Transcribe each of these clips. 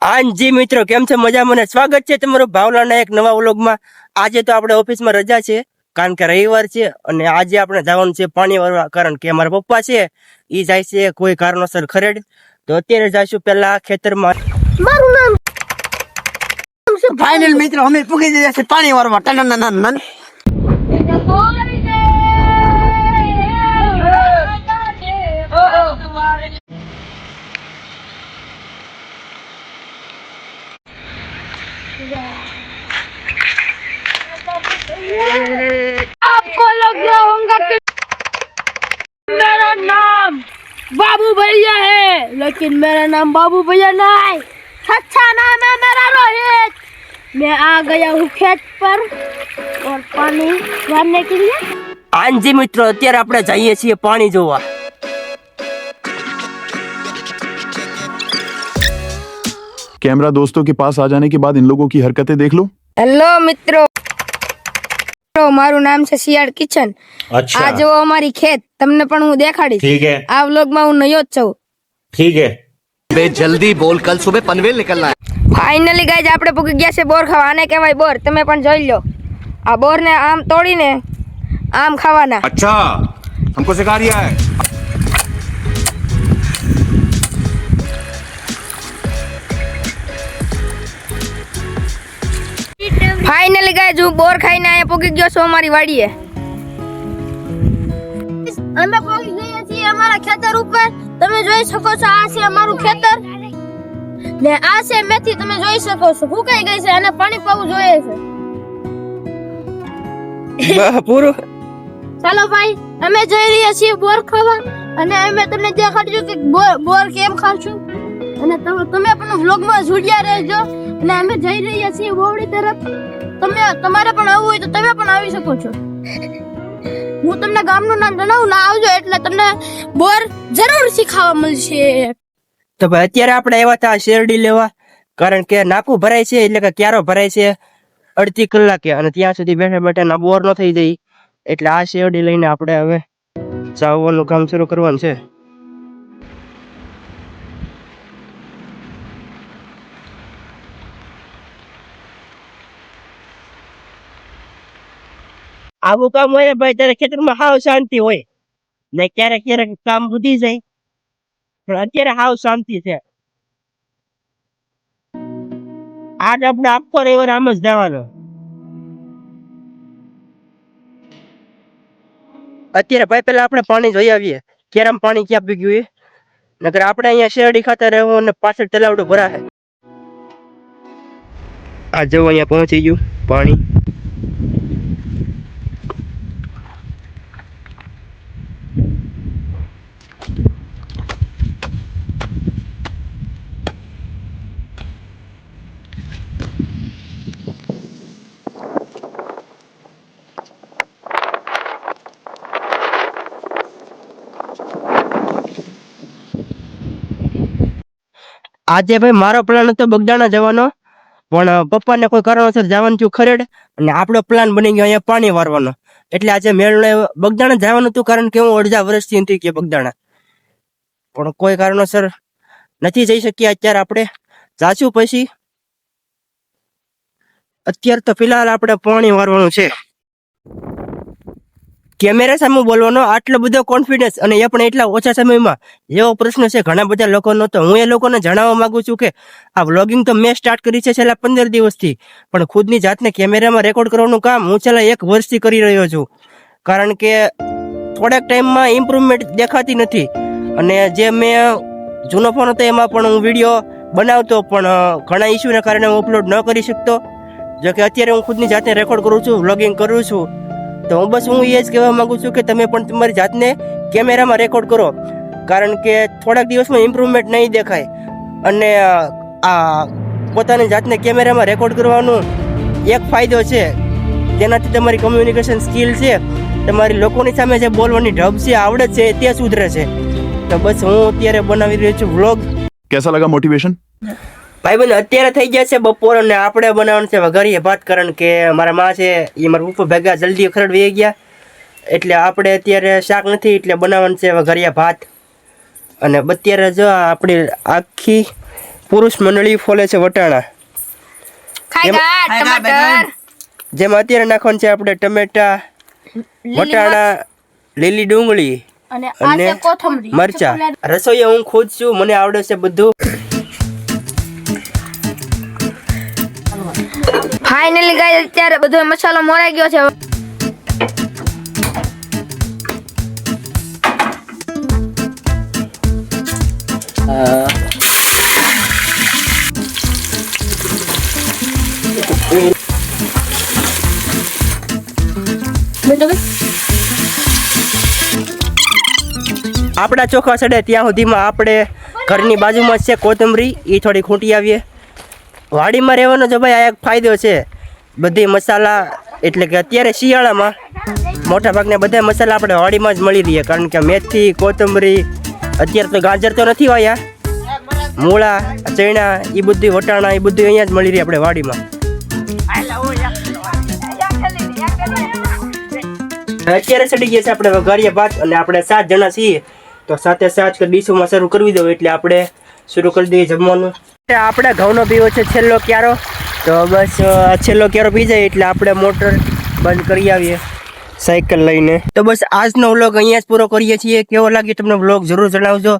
જી મિત્રો, કેમ છે? મજામાં? સ્વાગત છે તમારું ભાવલાના એક નવા વ્લોગમાં. આજે તો આપણે ઓફિસમાં રજા છે કારણ કે રવિવાર છે અને આજે આપણે જવાનું છે પાણી વાળવા, કારણ કે અમારા પપ્પા છે એ જાય છે કોઈ કારણોસર ખરેડ. તો અત્યારે જઈશું પેલા ખેતરમાં. મારું નામ ફાઇનલ મિત્રો અમે પૂગી જઈએ છે પાણી વાળવા. ટન आपको लग गया होगा कि मेरा नाम बाबू भैया है, लेकिन मेरा नाम बाबू भैया नहीं, अच्छा नाम है मेरा रोहित। मैं आ गया हूँ खेत पर और पानी भरने के लिए। જી મિત્રો, અત્યારે આપણે જઈએ છીએ પાણી જોવા. कैमरा दोस्तों के पास आ जाने के बाद इन लोगों की हरकतें देख लो. हेलो मित्रों, મારું નામ છે શિયાળ કિચન. अच्छा આ જો અમારી ખેત તમને પણ હું દેખાડીશ. ठीक है આ વ્લોગ માં હું નયો જ છું. ठीक है बे जल्दी बोल, कल सुबह पनवेल निकलना है. ફાઇનલી ગાઈઝ આપણે પૂગી ગયા છે બોર ખાવા. આને કહેવાય બોર. તમે પણ જોઈ લો. આ બોર ને આમ તોડીને આમ ખાવાના. अच्छा हमको सिखा रिया है. ફાઇનલી ગાઈઝ હું બોર ખાઈને અહીંયા પૂગી ગયો છું અમારી વાડીએ. અમે પહોંચી ગયા છીએ અમારા ખેતર ઉપર. તમે જોઈ શકો છો આ છે અમારું ખેતર ને આ છે મેથી. તમે જોઈ શકો છો ફૂકાઈ ગઈ છે અને પાણી પાવું જોઈએ છે. પૂરું. ચાલો ભાઈ, અમે જઈ રહ્યા છીએ બોર ખાવા અને અમે તમને દેખાડજો કે બોર કેમ ખાશું અને તમે પણ વ્લોગમાં જોડ્યા રહેજો. અને અમે જઈ રહ્યા છીએ બોવડી તરફ. તમારે પણ આવવું હોય તો તમે પણ આવી શકો છો. હું તમને ગામનું નામ જણાવું, ના આવજો એટલે તમને બોર જરૂર શીખવા મળશે. તો ભાઈ અત્યારે આપણે આવ્યા હતા શેરડી લેવા, કારણ કે નાકું ભરાય છે એટલે કે ક્યારો ભરાય છે અડધી કલાકે, અને ત્યાં સુધી બેઠા બેઠા ના બોર ન થઈ જાય એટલે આ શેરડી લઈને આપણે હવે ચાવવાનું કામ શરૂ કરવાનું છે. આવું કામ હોય ભાઈ ત્યારે ખેતરમાં હાવ શાંતિ હોય ને, ક્યારેક ક્યારેક કામ વધી જાય, પણ અત્યારે હાવ શાંતિ છે. આજ આપણે આખો રવિવાર આમ જ જવાનો. અત્યારે ભાઈ પેલા આપણે પાણી જોઈ આવીએ ક્યારે પાણી ક્યાં પીગ્યું એ, નકર આપણે અહીંયા શેરડી ખાતા રહેવું અને પાછળ તલાવડું ભરાશે. આ જો અહીંયા પહોંચી ગયું પાણી. આજે ભાઈ મારો પ્લાન હતો બગદાણા જવાનો, પણ પપ્પાને કોઈ કારણોસર જવાનું થયું ખરેડ અને આપણો પ્લાન બની ગયો અહીંયા પાણી વારવાનો. એટલે આજે મેળને બગદાણા જવાનું હતું, કારણ કે હું અડધા વર્ષથી નથી કે બગદાણા, પણ કોઈ કારણોસર નથી જઈ શક્યા. અત્યારે આપણે જાશું પછી. અત્યારે તો ફિલહાલ આપણે પાણી વારવાનું છે. કેમેરા સામે બોલવાનો આટલો બધો કોન્ફિડન્સ, અને એ પણ એટલા ઓછા સમયમાં, એવો પ્રશ્ન છે ઘણા બધા લોકોનો. તો હું એ લોકોને જણાવવા માંગુ છું કે આ વ્લોગિંગ તો મેં સ્ટાર્ટ કરી છે છેલ્લા 15 દિવસથી, પણ ખુદની જાતને કેમેરામાં રેકોર્ડ કરવાનું કામ હું છેલ્લા 1 વર્ષથી કરી રહ્યો છું, કારણ કે થોડાક ટાઈમમાં ઇમ્પ્રુવમેન્ટ દેખાતી નથી. અને જે મેં જૂનો ફોન હતો એમાં પણ હું વિડીયો બનાવતો, પણ ઘણા ઇસ્યુના કારણે હું અપલોડ ન કરી શકતો. જો કે અત્યારે હું ખુદની જાતને રેકોર્ડ કરું છું, વ્લોગિંગ કરું છું. તો બસ હું એ જ કહેવા માંગુ છું કે તમે પણ તમારી જાતને કેમેરામાં રેકોર્ડ કરો, કારણ કે થોડાક દિવસમાં ઇમ્પ્રુવમેન્ટ નહીં દેખાય. અને આ પોતાની જાતને કેમેરામાં રેકોર્ડ કરવાનું એક ફાયદો છે, તેનાથી તમારી કમ્યુનિકેશન સ્કિલ છે, તમારી લોકોની સામે જે બોલવાની ઢબ છે, આવડત છે, તે સુધરે છે. તો બસ હું અત્યારે બનાવી રહ્યો છું વ્લોગ. कैसा लगा मोटिवेशन? ભાઈબંધ અત્યારે થઈ ગયા છે બપોર અને આપણે બનાવવાનું છે વઘારીએ ભાત, કારણ કે મારા માં છે એ મારા પપ્પા ભેગા જલ્દી ખરડ વહી ગયા, એટલે આપણે અત્યારે શાક નથી એટલે બનાવવાનું છે વઘારીયા ભાત. અને અત્યારે જો આપણી આખી પુરુષ મંડળી ફોલે છે વટાણા. જેમાં અત્યારે નાખવાનું છે આપણે ટમેટા, વટાણા, લીલી ડુંગળી અને આ છે કોથમરી. મરચા. રસોઈ હું ખુદ છું, મને આવડે છે બધું. ફાઇનલી ગાઈસ અત્યારે બધો મસાલો મોરાઈ ગયો છે. આપણા ચોખા સડે ત્યાં સુધીમાં આપણે ઘરની બાજુમાં જ છે કોથમરી, એ થોડી ખૂંટી આવીએ. વાડીમાં રહેવાનો જો ભાઈ આ એક ફાયદો છે, બધી મસાલા એટલે કે અત્યારે શિયાળામાં મોટા ભાગના બધા મસાલા આપણે વાડીમાં જ મળી રહીએ, કારણ કે મેથી, કોથમરી, અત્યારે તો ગાજર તો નથી વાયા, મૂળા, ચણા, એ બધું વટાણા એ બધું અહીંયા જ મળી રહી આપણે વાડીમાં. અત્યારે ચડી ગયા છે આપણે વઘારિયા ભાત, અને આપણે 7 જણા છીએ તો સાથે સાથ ડીશોમાં શરૂ કરવી દો એટલે આપણે શરૂ કરી દઈએ જમવાનું. આપણે ઘઉંનો પીવો છે છેલ્લો ક્યારો, તો બસ છેલ્લો ક્યારો પી જાય એટલે આપણે મોટર બંધ કરી આવીએ સાયકલ લઈને. તો બસ આજનો વ્લોગ અહીંયા જ પૂરો કરીએ છીએ. કેવો લાગ્યો તમને વ્લોગ જરૂર જણાવજો,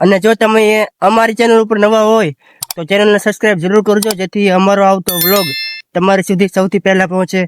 અને જો તમે અમારી ચેનલ ઉપર નવા હોય તો ચેનલને સબસ્ક્રાઈબ જરૂર કરજો, જેથી અમારો આવતો વ્લોગ તમારી સુધી સૌથી પહેલા પહોંચે.